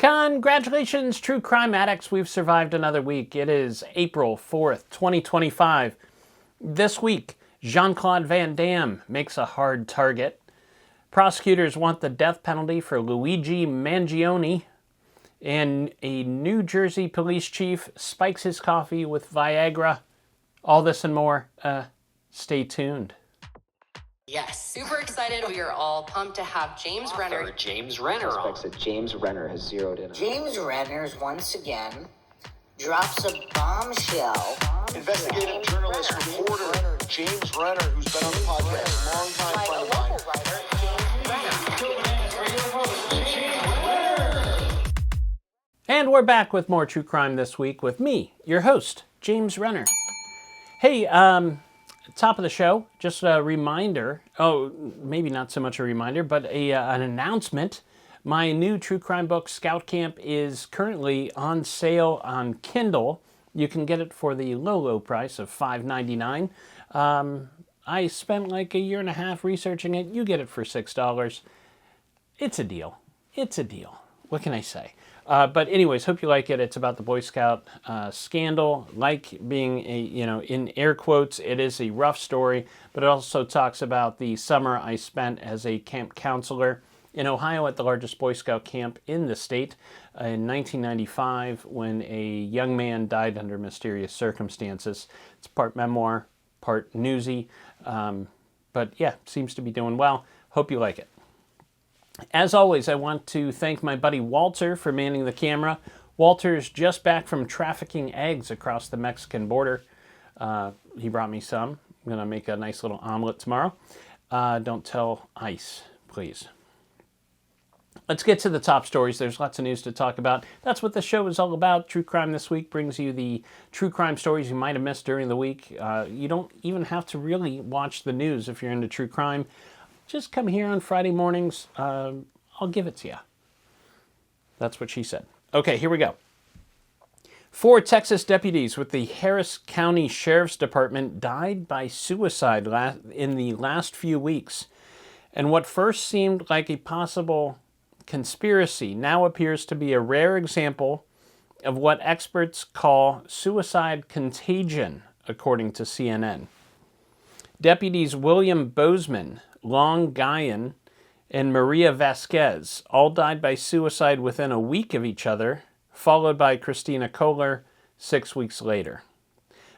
Congratulations, true crime addicts. We've survived another week. It is April 4th, 2025. This week, Jean-Claude Van Damme makes a hard target. Prosecutors want the death penalty for Luigi Mangioni. And a New Jersey police chief spikes his coffee with Viagra. All this and more. Stay tuned. Yes. Super excited. We are all pumped to have James Renner. James Renner on. That James Renner has zeroed in on. James Renner once again drops a bombshell. Investigative journalist, reporter James Renner, who's been on the podcast, longtime friend of mine. And we're back with more true crime this week with me, your host, James Renner. Hey, top of the show, just a reminder, maybe not so much a reminder, but an announcement. My new true crime book, Scout Camp, is currently on sale on Kindle. You can get it for the low price of $5.99. I spent like a year and a half researching it. You get it for $6. It's a deal. It's a deal. What can I say? But anyways, hope you like it. It's about the Boy Scout scandal. Like being in air quotes, it is a rough story, but it also talks about the summer I spent as a camp counselor in Ohio at the largest Boy Scout camp in the state in 1995 when a young man died under mysterious circumstances. It's part memoir, part newsy, but yeah, seems to be doing well. Hope you like it. As always, I want to thank my buddy Walter for manning the camera. Walter's just back from trafficking eggs across the Mexican border. He brought me some. I'm going to make a nice little omelet tomorrow. Don't tell ICE, please. Let's get to the top stories. There's lots of news to talk about. That's what the show is all about. True Crime This Week brings you the true crime stories you might have missed during the week. You don't even have to really watch the news if you're into true crime. Just come here on Friday mornings. I'll give it to you. That's what she said. Okay, here we go. 4 Texas deputies with the Harris County Sheriff's Department died by suicide in the last few weeks. And what first seemed like a possible conspiracy now appears to be a rare example of what experts call suicide contagion, according to CNN. Deputies William Bozeman, Long Guyan, and Maria Vasquez all died by suicide within a week of each other, followed by Christina Kohler 6 weeks later.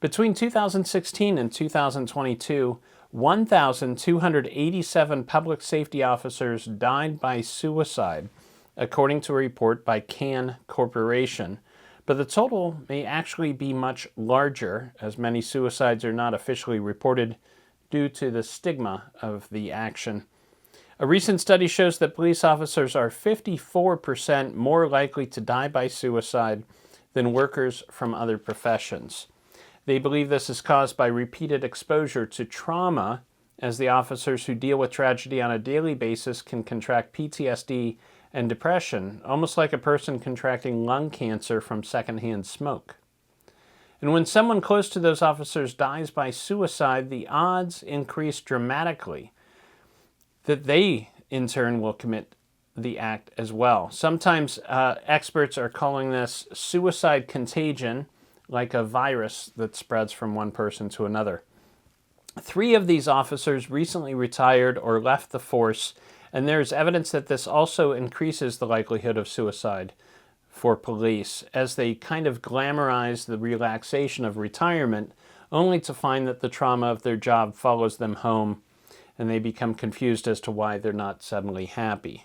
Between 2016 and 2022, 1,287 public safety officers died by suicide, according to a report by Can Corporation. But the total may actually be much larger, as many suicides are not officially reported due to the stigma of the action. A recent study shows that police officers are 54% more likely to die by suicide than workers from other professions. They believe this is caused by repeated exposure to trauma, as the officers who deal with tragedy on a daily basis can contract PTSD and depression, almost like a person contracting lung cancer from secondhand smoke. And when someone close to those officers dies by suicide, the odds increase dramatically that they, in turn, will commit the act as well. Sometimes experts are calling this suicide contagion, like a virus that spreads from one person to another. 3 of these officers recently retired or left the force, and there's evidence that this also increases the likelihood of suicide for police, as they kind of glamorize the relaxation of retirement, only to find that the trauma of their job follows them home, and they become confused as to why they're not suddenly happy.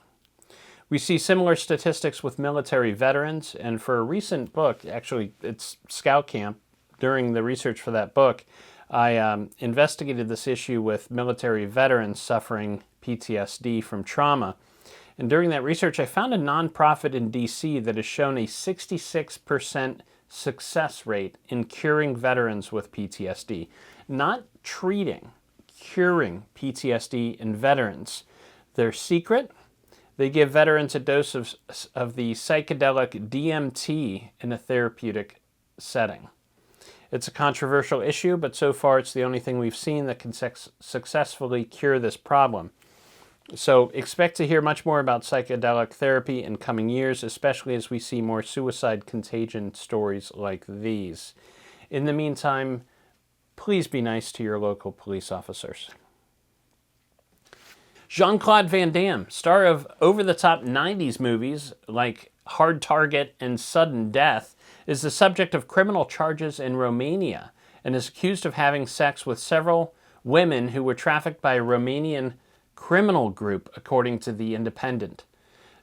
We see similar statistics with military veterans, and for a recent book, actually it's Scout Camp, during the research for that book, I investigated this issue with military veterans suffering PTSD from trauma. And during that research, I found a nonprofit in D.C. that has shown a 66% success rate in curing veterans with PTSD. Not treating, curing PTSD in veterans. Their secret? They give veterans a dose of the psychedelic DMT in a therapeutic setting. It's a controversial issue, but so far it's the only thing we've seen that can successfully cure this problem. So expect to hear much more about psychedelic therapy in coming years, especially as we see more suicide contagion stories like these. In the meantime, please be nice to your local police officers. Jean-Claude Van Damme, star of over-the-top 90s movies like Hard Target and Sudden Death, is the subject of criminal charges in Romania and is accused of having sex with several women who were trafficked by a Romanian criminal group, according to The Independent.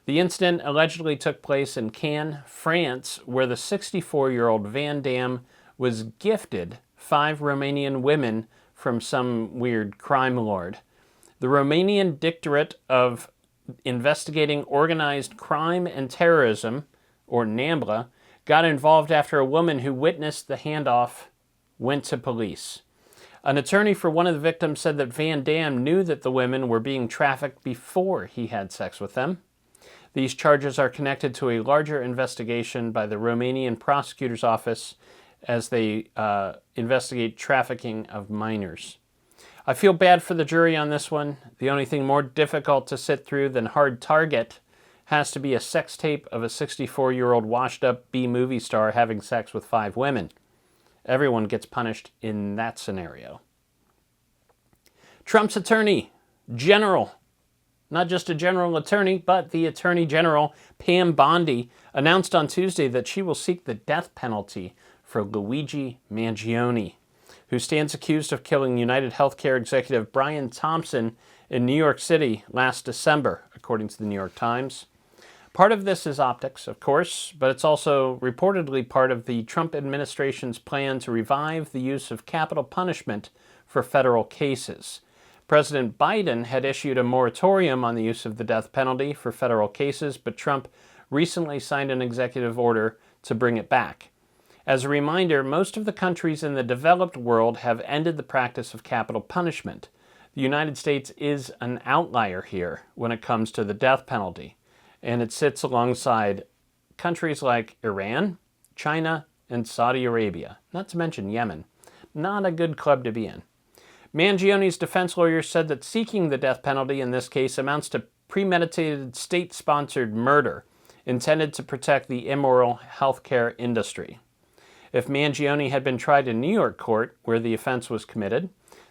The incident allegedly took place in Cannes, France, where the 64-year-old Van Damme was gifted 5 Romanian women from some weird crime lord. The Romanian Directorate of Investigating Organized Crime and Terrorism, or NAMBLA, got involved after a woman who witnessed the handoff went to police. An attorney for one of the victims said that Van Damme knew that the women were being trafficked before he had sex with them. These charges are connected to a larger investigation by the Romanian prosecutor's office as they investigate trafficking of minors. I feel bad for the jury on this one. The only thing more difficult to sit through than Hard Target has to be a sex tape of a 64-year-old washed-up B-movie star having sex with 5 women. Everyone gets punished in that scenario. Trump's attorney general, not just a general attorney, but the Attorney General, Pam Bondi, announced on Tuesday that she will seek the death penalty for Luigi Mangioni, who stands accused of killing United Healthcare executive Brian Thompson in New York City last December, according to the New York Times. Part of this is optics, of course, but it's also reportedly part of the Trump administration's plan to revive the use of capital punishment for federal cases. President Biden had issued a moratorium on the use of the death penalty for federal cases, but Trump recently signed an executive order to bring it back. As a reminder, most of the countries in the developed world have ended the practice of capital punishment. The United States is an outlier here when it comes to the death penalty, and it sits alongside countries like Iran, China, and Saudi Arabia, not to mention Yemen. Not a good club to be in. Mangioni's defense lawyer said that seeking the death penalty in this case amounts to premeditated state-sponsored murder intended to protect the immoral healthcare industry. If Mangioni had been tried in New York court, where the offense was committed,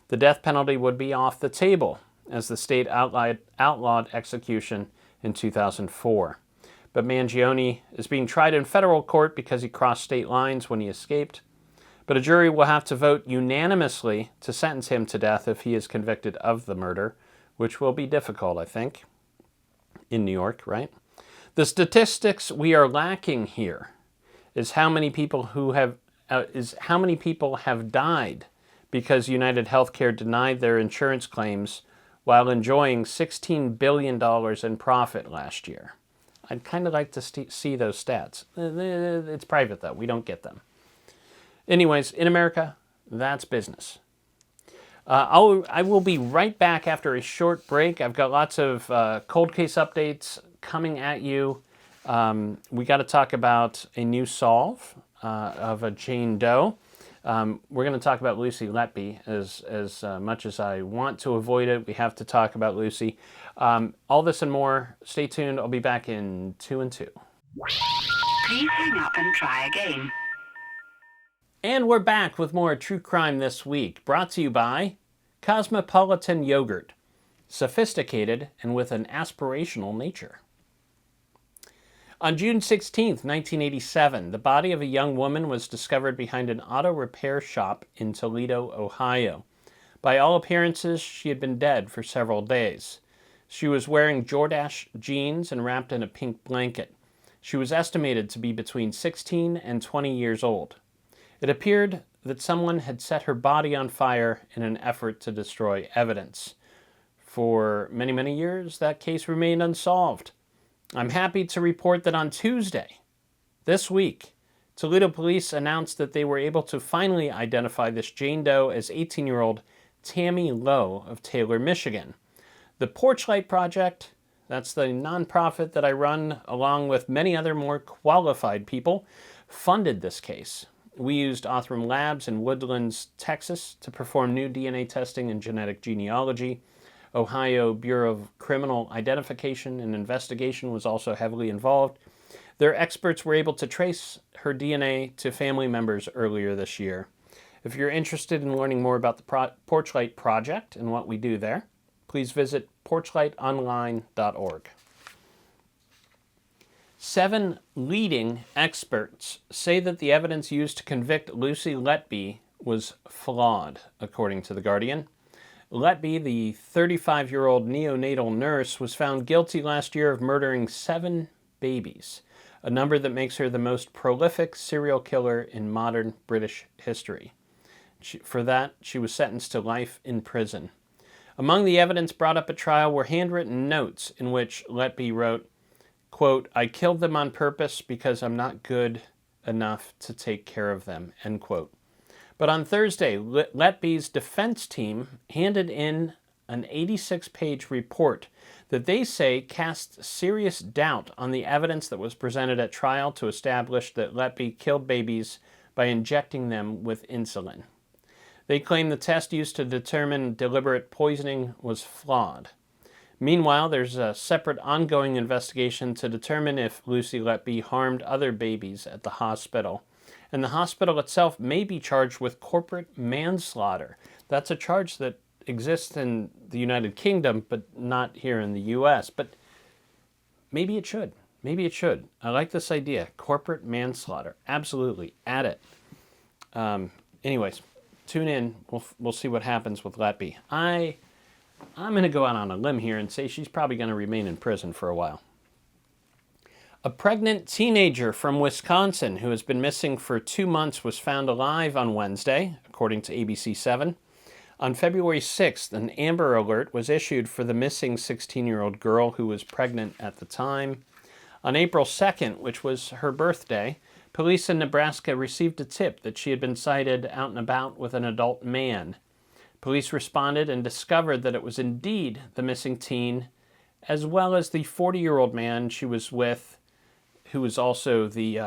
the death penalty would be off the table, as the state outlawed execution in 2004. But Mangioni is being tried in federal court because he crossed state lines when he escaped. But a jury will have to vote unanimously to sentence him to death if he is convicted of the murder, which will be difficult, I think, in New York, right? The statistics we are lacking here is how many people have died because United Healthcare denied their insurance claims while enjoying $16 billion in profit last year. I'd kind of like to see those stats. It's private, though. We don't get them. Anyways, in America, that's business. I will be right back after a short break. I've got lots of cold case updates coming at you. We got to talk about a new solve of a Jane Doe. We're going to talk about Lucy Letby as much as I want to avoid it. We have to talk about Lucy. All this and more. Stay tuned. I'll be back in 2 and 2. Please hang up and try again. And we're back with more True Crime This Week, brought to you by Cosmopolitan Yogurt, sophisticated and with an aspirational nature. On June 16, 1987, the body of a young woman was discovered behind an auto repair shop in Toledo, Ohio. By all appearances, she had been dead for several days. She was wearing Jordache jeans and wrapped in a pink blanket. She was estimated to be between 16 and 20 years old. It appeared that someone had set her body on fire in an effort to destroy evidence. For many, many years, that case remained unsolved. I'm happy to report that on Tuesday, this week, Toledo police announced that they were able to finally identify this Jane Doe as 18-year-old Tammy Lowe of Taylor, Michigan. The Porchlight Project, that's the nonprofit that I run along with many other more qualified people, funded this case. We used Othram Labs in Woodlands, Texas to perform new DNA testing and genetic genealogy. Ohio Bureau of Criminal Identification and Investigation was also heavily involved. Their experts were able to trace her DNA to family members earlier this year. If you're interested in learning more about the Porchlight Project and what we do there, please visit porchlightonline.org. 7 leading experts say that the evidence used to convict Lucy Letby was flawed, according to The Guardian. Letby, the 35-year-old neonatal nurse, was found guilty last year of murdering 7 babies, a number that makes her the most prolific serial killer in modern British history. For that, she was sentenced to life in prison. Among the evidence brought up at trial were handwritten notes in which Letby wrote, quote, "I killed them on purpose because I'm not good enough to take care of them," end quote. But on Thursday, Letby's defense team handed in an 86-page report that they say casts serious doubt on the evidence that was presented at trial to establish that Letby killed babies by injecting them with insulin. They claim the test used to determine deliberate poisoning was flawed. Meanwhile, there's a separate ongoing investigation to determine if Lucy Letby harmed other babies at the hospital. And the hospital itself may be charged with corporate manslaughter. That's a charge that exists in the United Kingdom, but not here in the U.S. But maybe it should. Maybe it should. I like this idea. Corporate manslaughter. Absolutely. Add it. Anyways, tune in. We'll see what happens with Letby. I'm going to go out on a limb here and say she's probably going to remain in prison for a while. A pregnant teenager from Wisconsin who has been missing for 2 months was found alive on Wednesday, according to ABC7. On February 6th, an Amber Alert was issued for the missing 16-year-old girl who was pregnant at the time. On April 2nd, which was her birthday, police in Nebraska received a tip that she had been sighted out and about with an adult man. Police responded and discovered that it was indeed the missing teen, as well as the 40-year-old man she was with, who was also the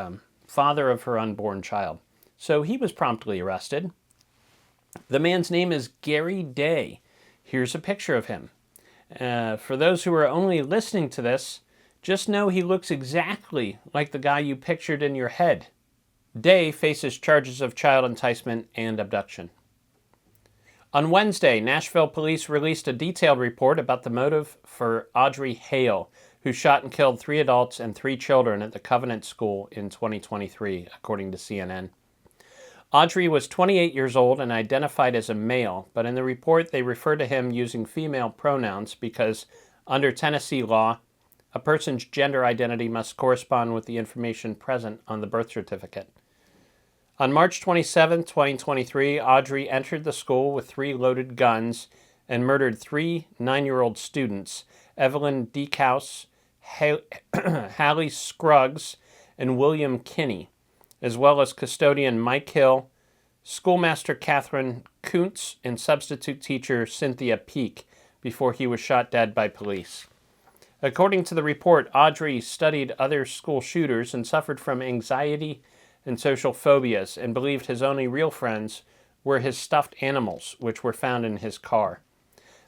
father of her unborn child. So he was promptly arrested. The man's name is Gary Day. Here's a picture of him. For those who are only listening to this, just know he looks exactly like the guy you pictured in your head. Day faces charges of child enticement and abduction. On Wednesday, Nashville police released a detailed report about the motive for Audrey Hale, who shot and killed 3 adults and 3 children at the Covenant School in 2023, according to CNN. Audrey was 28 years old and identified as a male, but in the report they refer to him using female pronouns because, under Tennessee law, a person's gender identity must correspond with the information present on the birth certificate. On March 27, 2023, Audrey entered the school with 3 loaded guns and murdered 3 9-year-old students, Evelyn Deekhouse, Hallie Scruggs, and William Kinney, as well as custodian Mike Hill, schoolmaster Catherine Kuntz, and substitute teacher Cynthia Peak, before he was shot dead by police. According to the report, Audrey studied other school shooters and suffered from anxiety and social phobias and believed his only real friends were his stuffed animals, which were found in his car.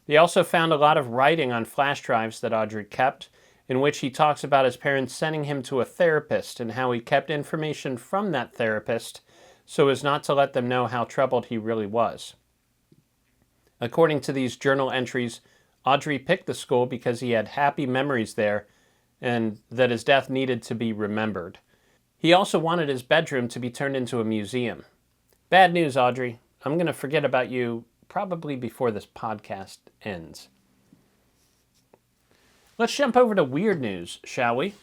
They also found a lot of writing on flash drives that Audrey kept, in which he talks about his parents sending him to a therapist and how he kept information from that therapist so as not to let them know how troubled he really was. According to these journal entries, Audrey picked the school because he had happy memories there and that his death needed to be remembered. He also wanted his bedroom to be turned into a museum. Bad news, Audrey. I'm going to forget about you probably before this podcast ends. Let's jump over to weird news, shall we?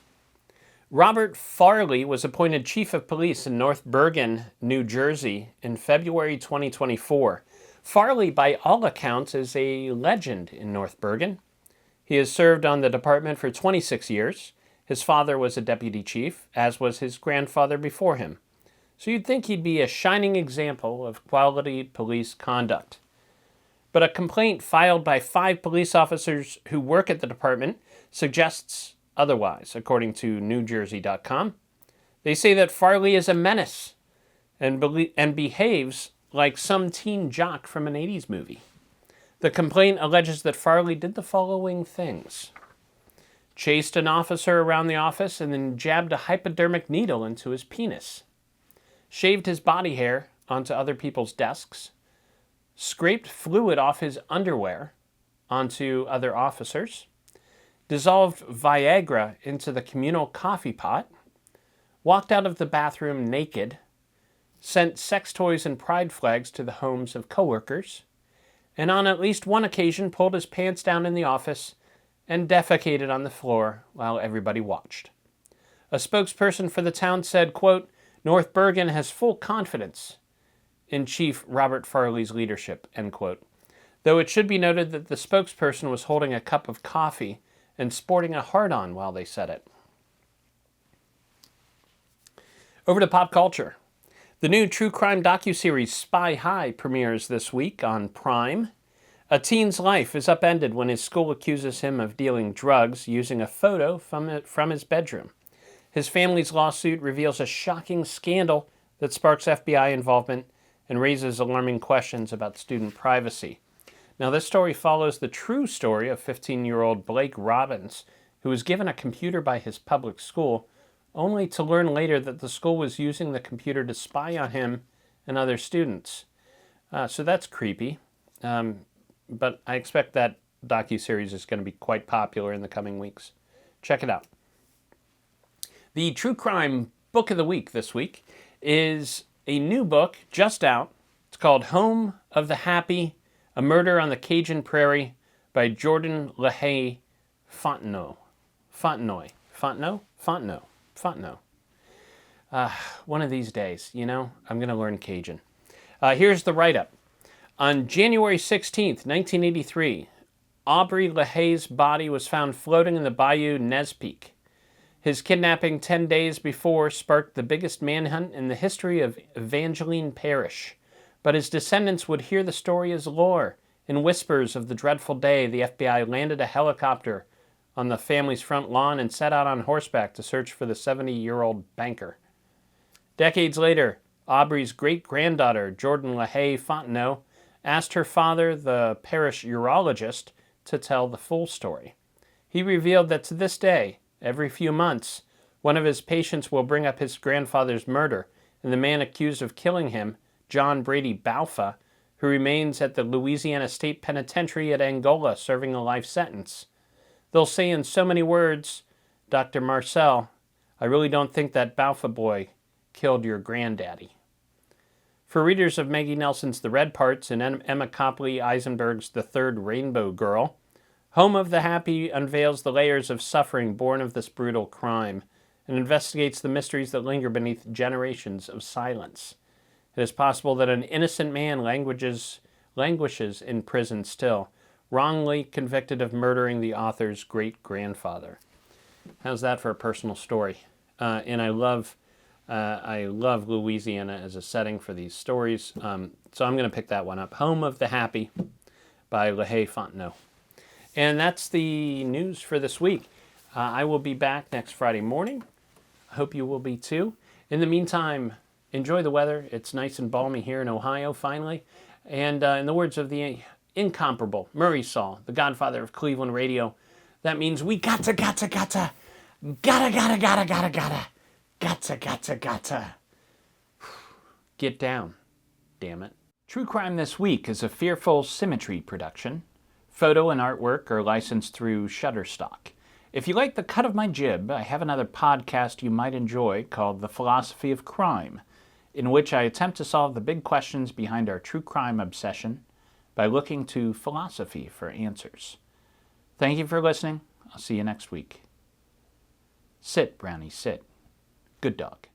Robert Farley was appointed chief of police in North Bergen, New Jersey in February 2024. Farley, by all accounts, is a legend in North Bergen. He has served on the department for 26 years. His father was a deputy chief, as was his grandfather before him. So you'd think he'd be a shining example of quality police conduct. But a complaint filed by 5 police officers who work at the department suggests otherwise, according to NewJersey.com. They say that Farley is a menace and behaves like some teen jock from an 80s movie. The complaint alleges that Farley did the following things: chased an officer around the office and then jabbed a hypodermic needle into his penis, shaved his body hair onto other people's desks, scraped fluid off his underwear onto other officers, dissolved Viagra into the communal coffee pot, walked out of the bathroom naked, sent sex toys and pride flags to the homes of coworkers, and on at least one occasion pulled his pants down in the office and defecated on the floor while everybody watched. A spokesperson for the town said, quote, "North Bergen has full confidence in Chief Robert Farley's leadership," end quote. Though it should be noted that the spokesperson was holding a cup of coffee and sporting a hard-on while they said it. Over to pop culture. The new true crime docuseries Spy High premieres this week on Prime. A teen's life is upended when his school accuses him of dealing drugs using a photo from his bedroom. His family's lawsuit reveals a shocking scandal that sparks FBI involvement and raises alarming questions about student privacy. Now, this story follows the true story of 15-year-old Blake Robbins, who was given a computer by his public school, only to learn later that the school was using the computer to spy on him and other students. So that's creepy. But I expect that docuseries is going to be quite popular in the coming weeks. Check it out. The true crime book of the week this week is a new book just out. It's called Home of the Happy, A Murder on the Cajun Prairie by Jordan LaHaye Fontenot. One of these days, I'm going to learn Cajun. Here's the write-up. On January 16th, 1983, Aubrey LaHaye's body was found floating in the Bayou Nespeak. His kidnapping 10 days before sparked the biggest manhunt in the history of Evangeline Parish. But his descendants would hear the story as lore. In whispers of the dreadful day, the FBI landed a helicopter on the family's front lawn and set out on horseback to search for the 70-year-old banker. Decades later, Aubrey's great-granddaughter, Jordan LaHaye Fontenot, asked her father, the parish urologist, to tell the full story. He revealed that to this day, every few months, one of his patients will bring up his grandfather's murder, and the man accused of killing him, John Brady Balfa, who remains at the Louisiana State Penitentiary at Angola serving a life sentence. They'll say in so many words, "Dr. Marcel, I really don't think that Balfa boy killed your granddaddy." For readers of Maggie Nelson's The Red Parts and Emma Copley Eisenberg's The Third Rainbow Girl, Home of the Happy unveils the layers of suffering born of this brutal crime and investigates the mysteries that linger beneath generations of silence. It is possible that an innocent man languishes in prison still, wrongly convicted of murdering the author's great-grandfather. How's that for a personal story? And I love Louisiana as a setting for these stories, so I'm going to pick that one up. Home of the Happy by LaHaye Fontenot. And that's the news for this week. I will be back next Friday morning. I hope you will be too. In the meantime, enjoy the weather. It's nice and balmy here in Ohio, finally. And in the words of the incomparable Murray Saul, the godfather of Cleveland radio, that means we gotta get down, damn it. True Crime This Week is a Fearful Symmetry production. Photo and artwork are licensed through Shutterstock. If you like the cut of my jib, I have another podcast you might enjoy called The Philosophy of Crime, in which I attempt to solve the big questions behind our true crime obsession by looking to philosophy for answers. Thank you for listening. I'll see you next week. Sit, Brownie, sit. Good dog.